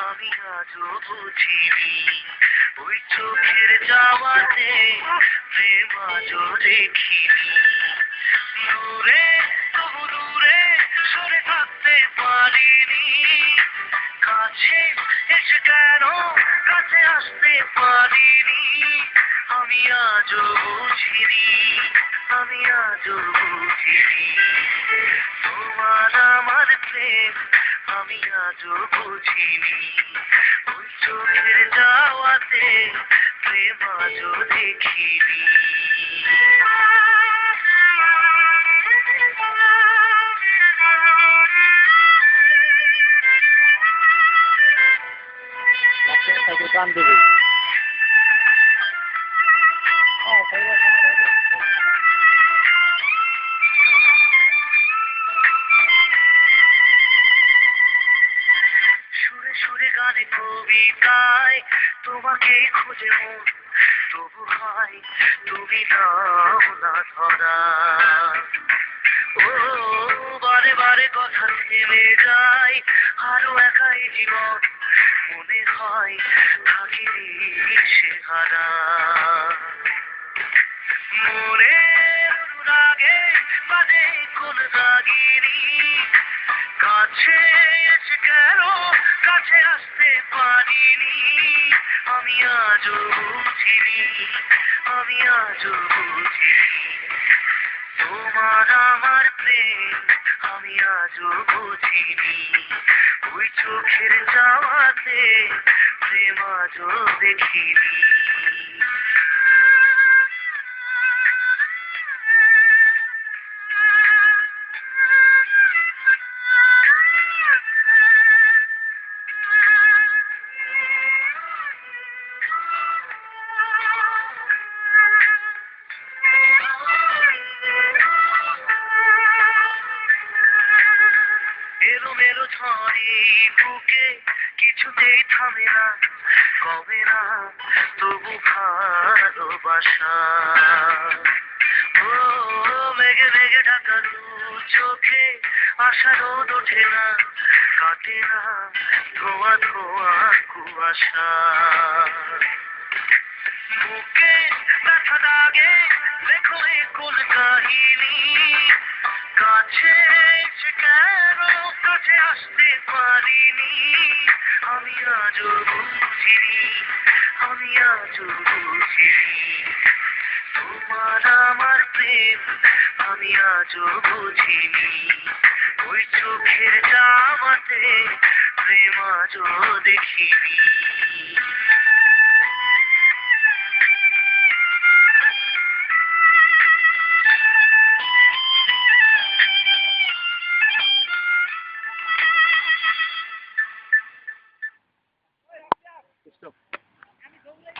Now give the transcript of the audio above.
আমি আজও বুঝিনি ওই চোখের যাওয়াতে প্রেম আজও দেখিনি দূরে তবু দূরে সরে থাকতে পারিনি কাছে এসে কেন কাছে আসতে পারিনি আমি আজও বুঝিনি আমি আজও বুঝিনি তোমার আমার প্রেম আমি আজও বুঝিনি ওই চোখের যাওয়াতে প্রেম আজও দেখিনি গান দেবে সুরে সুরে গানে কবিতায় তোমাকেই খুঁজে মন তবু হয় তুমি নাও না ধরা ও বারে বারে কথা থেমে যায় আরো একাই জীবন মনে হয় থাকি সে হারা মনের অনুরাগে বাজে কোন দাগিনী কাছে এসে কেন কাছে আসতে পারিনি আমি আজও বুঝিনি আমি আজও বুঝিনি তোমার আমার প্রেম আমি আজও বুঝিনি ওই চোখের যাওয়াতে প্রেম আজও দেখিনি এলোমেলো ঝড়ে বুকে কিছুতেই থামে না কবে না তবু ভালোবাসা ও মেঘে মেঘে ঢাকা দু চোখে আশা রোদ ওঠে না কাটে না ধোয়া ধোয়া কুয়াশা বুকে ব্যথা দাগে দেখো এ কোন কাহিনী কাছে এসে কেন কাছে আসতে পারিনি আমি আজও বুঝিনি আমি আজও বুঝিনি তোমার আমার প্রেম আমি আজও বুঝিনি ওই চোখের যাওয়াতে প্রেম আজও দেখিনি